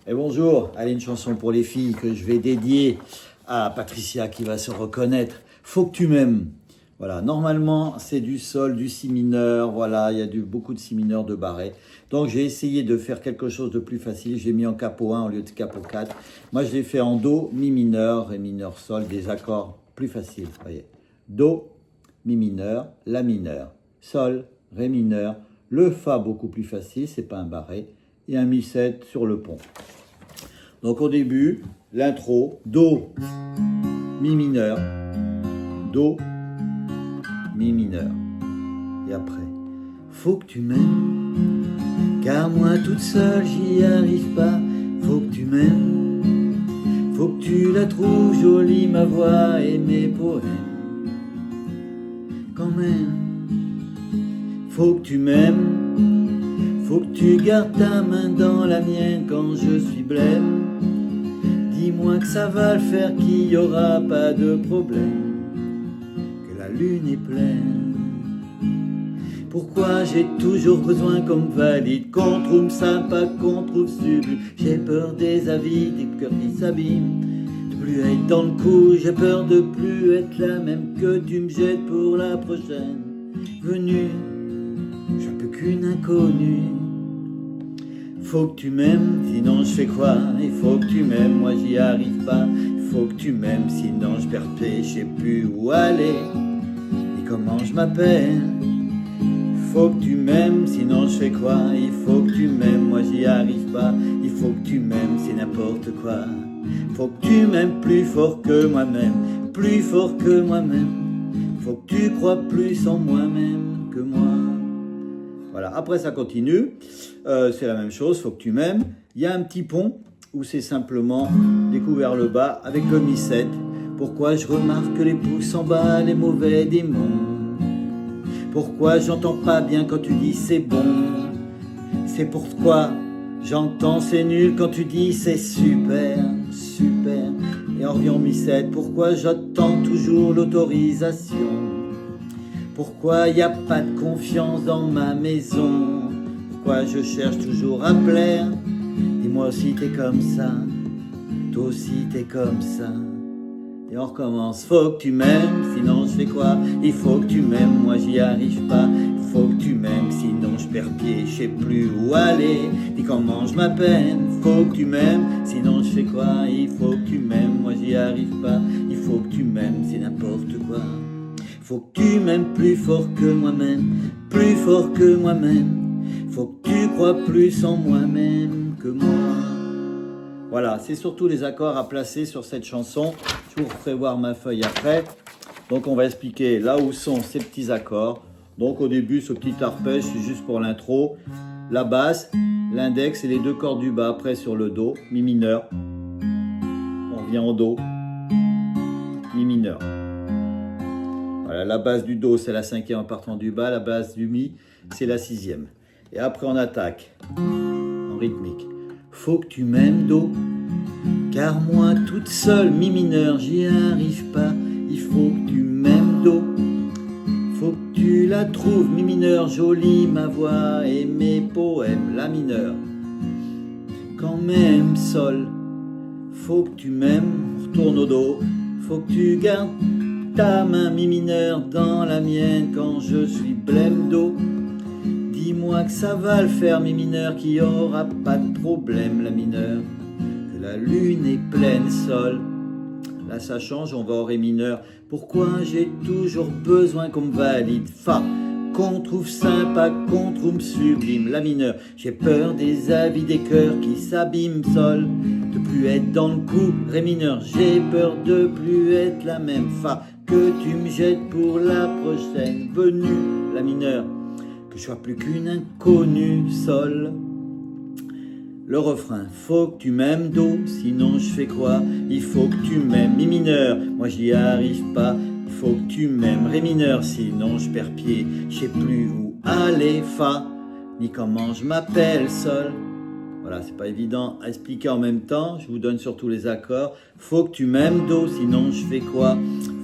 Et bonjour, allez, une chanson pour les filles que je vais dédier à Patricia qui va se reconnaître. Faut que tu m'aimes. Voilà, normalement c'est du sol, du si mineur, voilà, il y a beaucoup de si mineur de barré. Donc j'ai essayé de faire quelque chose de plus facile, j'ai mis en capo 1 au lieu de capo 4. Moi je l'ai fait en do, mi mineur, ré mineur, sol, des accords plus faciles, voyez. Do, mi mineur, la mineur, sol, ré mineur, le fa beaucoup plus facile, c'est pas un barré, et un mi 7 sur le pont. Donc au début, l'intro, do, mi mineur, do, mi mineur. Et après, faut que tu m'aimes, car moi toute seule j'y arrive pas. Faut que tu m'aimes, faut que tu la trouves jolie ma voix et mes poèmes. Quand même, faut que tu m'aimes, faut que tu gardes ta main dans la mienne quand je suis blême. Dis-moi que ça va le faire, qu'il y aura pas de problème, que la lune est pleine. Pourquoi j'ai toujours besoin qu'on me valide, qu'on trouve sympa, qu'on trouve sublime. J'ai peur des avis, des cœurs qui s'abîment, de plus être dans le coup. J'ai peur de plus être la même, que tu me jettes pour la prochaine venue. Je ne peux qu'une inconnue. Faut que tu m'aimes, sinon je fais quoi? Il faut que tu m'aimes, moi j'y arrive pas. Il faut que tu m'aimes, sinon je perds pied, je sais plus où aller, ni comment je m'appelle. Faut que tu m'aimes, sinon je fais quoi? Il faut que tu m'aimes, moi j'y arrive pas. Il faut que tu m'aimes, c'est n'importe quoi. Faut que tu m'aimes plus fort que moi-même, plus fort que moi-même. Faut que tu crois plus en moi-même que moi. Voilà, après ça continue, c'est la même chose, faut que tu m'aimes. Il y a un petit pont où c'est simplement découvert le bas avec le mi 7. Pourquoi je remarque les pouces en bas, les mauvais démons? Pourquoi j'entends pas bien quand tu dis c'est bon? C'est pourquoi j'entends c'est nul quand tu dis c'est super, super. Et on revient au mi 7, pourquoi j'attends toujours l'autorisation? Pourquoi y a pas de confiance dans ma maison? Pourquoi je cherche toujours à plaire? Dis-moi aussi t'es comme ça, toi aussi t'es comme ça. Et on recommence, faut que tu m'aimes, sinon je fais quoi? Il faut que tu m'aimes, moi j'y arrive pas. Il faut que tu m'aimes, sinon je perds pied, je sais plus où aller, ni comment je m'appelle. Faut que tu m'aimes, sinon je fais quoi? Il faut que tu m'aimes, moi j'y arrive pas. Il faut que tu m'aimes, c'est n'importe quoi. Faut que tu m'aimes plus fort que moi-même, plus fort que moi-même. Faut que tu crois plus en moi-même que moi. Voilà, c'est surtout les accords à placer sur cette chanson. Je vous ferai voir ma feuille après. Donc on va expliquer là où sont ces petits accords. Donc au début, ce petit arpège, c'est juste pour l'intro. La basse, l'index et les deux cordes du bas. Après sur le do, mi mineur. On revient au do, mi mineur. Voilà, la base du do, c'est la 5e en partant du bas. La base du mi, c'est la 6e. Et après, on attaque en rythmique. Faut que tu m'aimes, do, car moi, toute seule, mi mineur, j'y arrive pas. Il faut que tu m'aimes, do. Faut que tu la trouves, mi mineur, jolie, ma voix et mes poèmes, la mineur. Quand même, sol. Faut que tu m'aimes, on retourne au do. Faut que tu gardes ta main, mi mineur, dans la mienne quand je suis blême, do. Dis-moi que ça va le faire, mi mineur, qu'il n'y aura pas de problème, la mineur. Que la lune est pleine, sol. Là ça change, on va au ré mineur. Pourquoi j'ai toujours besoin qu'on me valide, fa, qu'on trouve sympa, qu'on trouve sublime, la mineur. J'ai peur des avis des cœurs qui s'abîment, sol. De plus être dans le coup, ré mineur. J'ai peur de plus être la même, fa, que tu me jettes pour la prochaine venue, la mineure. Que je sois plus qu'une inconnue, sol. Le refrain, faut que tu m'aimes, do, sinon je fais quoi? Il faut que tu m'aimes, mi mineur, moi j'y arrive pas. Il faut que tu m'aimes, ré mineur, sinon je perds pied, je sais plus où aller, fa, ni comment je m'appelle, sol. Voilà, c'est pas évident à expliquer en même temps, je vous donne surtout les accords. Faut que tu m'aimes, do, sinon je fais quoi?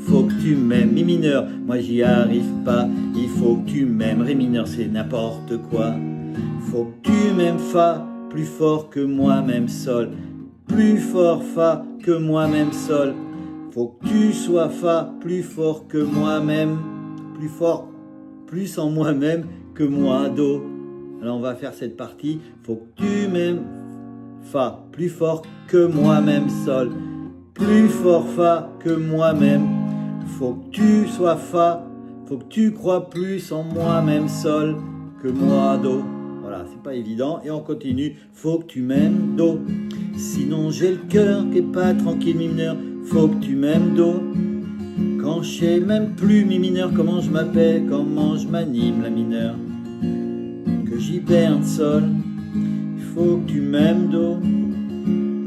Faut que tu m'aimes, mi mineur, moi j'y arrive pas. Il faut que tu m'aimes, ré mineur, c'est n'importe quoi. Faut que tu m'aimes, fa, plus fort que moi-même, sol. Plus fort, fa, que moi-même, sol. Faut que tu sois fa, plus fort que moi-même. Plus fort, plus en moi-même que moi, do. Alors on va faire cette partie. Faut que tu m'aimes, fa, plus fort que moi-même, sol. Plus fort, fa, que moi-même. Faut que tu sois fa, faut que tu crois plus en moi-même, sol, que moi, do. Voilà, c'est pas évident. Et on continue. Faut que tu m'aimes, do. Sinon j'ai le cœur qui est pas tranquille, mi mineur. Faut que tu m'aimes, do. Quand je sais même plus, mi mineur, comment je m'appelle, comment je m'anime, la mineure. Que j'hiberne, sol. Faut que tu m'aimes, do.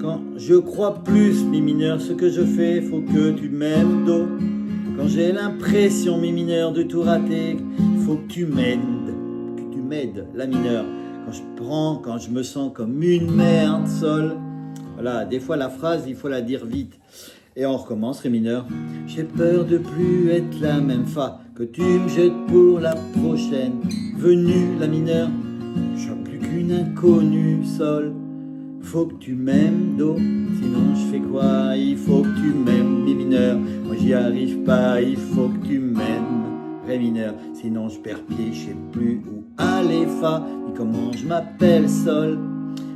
Quand je crois plus, mi mineur, ce que je fais, faut que tu m'aimes, do. Quand j'ai l'impression, mi mineur, de tout rater, faut que tu m'aides, la mineure. Quand je me sens comme une merde, sol. Voilà, des fois la phrase, il faut la dire vite. Et on recommence, ré mineur. J'ai peur de plus être la même fa, que tu me jettes pour la prochaine venue, la mineure. Je suis plus qu'une inconnue, sol. Faut que tu m'aimes, do, sinon je fais quoi? Il faut que tu m'aimes, mi mineur. Moi j'y arrive pas, il faut que tu m'aimes, ré mineur. Sinon je perds pied, je sais plus où aller, fa, ni comment je m'appelle, sol.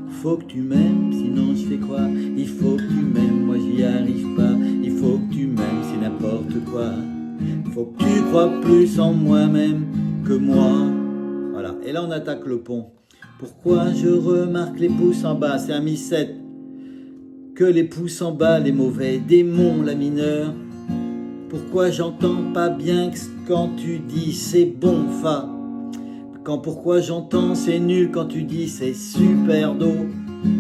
Faut que tu m'aimes, sinon je fais quoi? Il faut que tu m'aimes, moi j'y arrive pas. Il faut que tu m'aimes, c'est n'importe quoi. Faut que tu crois plus en moi-même que moi. Voilà, et là on attaque le pont. Pourquoi je remarque les pouces en bas, c'est un mi 7. Que les pouces en bas, les mauvais démons, la mineure. Pourquoi j'entends pas bien quand tu dis c'est bon, fa. Pourquoi j'entends c'est nul quand tu dis c'est super, do.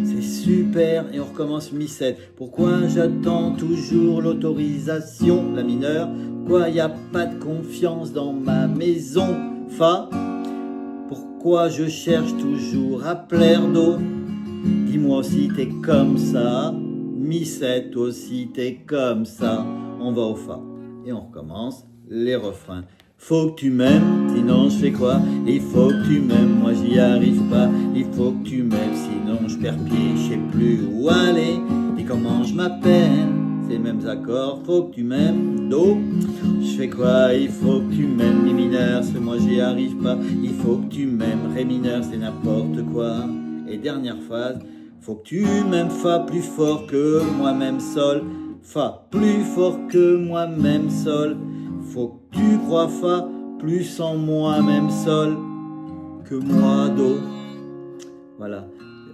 C'est super, et on recommence mi 7. Pourquoi j'attends toujours l'autorisation, la mineure. Pourquoi y a pas de confiance dans ma maison, fa. Pourquoi je cherche toujours à plaire, do. Dis-moi aussi t'es comme ça, mi 7 aussi t'es comme ça. On va au fa et on recommence les refrains. Faut que tu m'aimes, sinon je fais quoi? Il faut que tu m'aimes, moi j'y arrive pas. Il faut que tu m'aimes, sinon je perds pied, je sais plus où aller. Et comment je m'appelle? C'est les mêmes accords. Faut que tu m'aimes, do. Je fais quoi? Il faut que tu m'aimes, mi mineur, c'est moi j'y arrive pas. Il faut que tu m'aimes, ré mineur, c'est n'importe quoi. Et dernière phase. Faut que tu m'aimes, fa, plus fort que moi-même, sol. Fa, plus fort que moi-même, sol. Faut que tu crois, fa, plus en moi-même, sol, que moi, do. Voilà.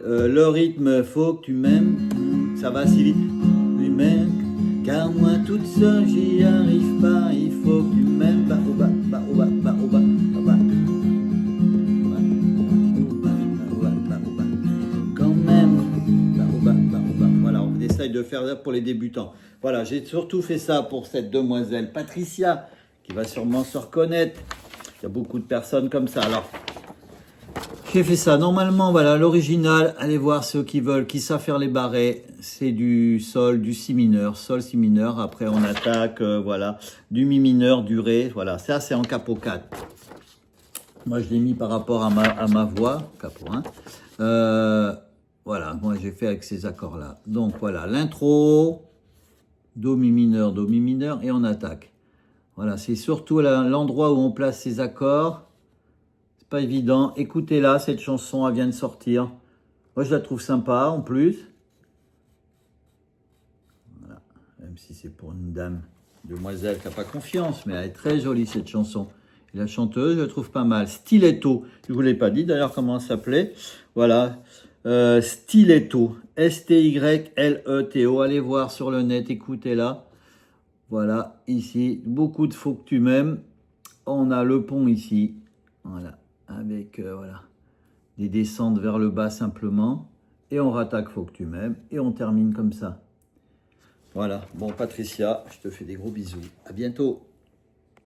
Le rythme, faut que tu m'aimes. Ça va si vite. Oui, mais, car moi toute seule, j'y arrive pas. Il faut que tu m'aimes. Ba, oh, ba, ba, oh, ba, ba, oh, ba, oh, ba. Voilà, on essaye de faire ça pour les débutants. Voilà, j'ai surtout fait ça pour cette demoiselle Patricia, qui va sûrement se reconnaître. Il y a beaucoup de personnes comme ça. Alors, j'ai fait ça. Normalement, voilà, l'original, allez voir ceux qui veulent, qui savent faire les barrés. C'est du sol, du si mineur, sol, si mineur. Après, on attaque, voilà, du mi mineur, du ré. Voilà, ça, c'est en capo 4. Moi, je l'ai mis par rapport à ma voix, capo 1. Voilà, moi j'ai fait avec ces accords-là. Donc voilà, l'intro, do mi mineur, et on attaque. Voilà, c'est surtout l'endroit où on place ces accords. C'est pas évident. Écoutez-la, cette chanson, elle vient de sortir. Moi je la trouve sympa en plus. Voilà, même si c'est pour une dame, demoiselle qui n'a pas confiance, mais elle est très jolie cette chanson. Et la chanteuse, je la trouve pas mal. Stiletto, je ne vous l'ai pas dit d'ailleurs comment elle s'appelait. Voilà. Stiletto, S-T-Y-L-E-T-O. Allez voir sur le net, écoutez-la. Voilà, ici, beaucoup de faut que tu m'aimes. On a le pont ici, voilà, avec voilà, des descentes vers le bas simplement. Et on rattaque faut que tu m'aimes. Et on termine comme ça. Voilà, bon Patricia, je te fais des gros bisous. À bientôt.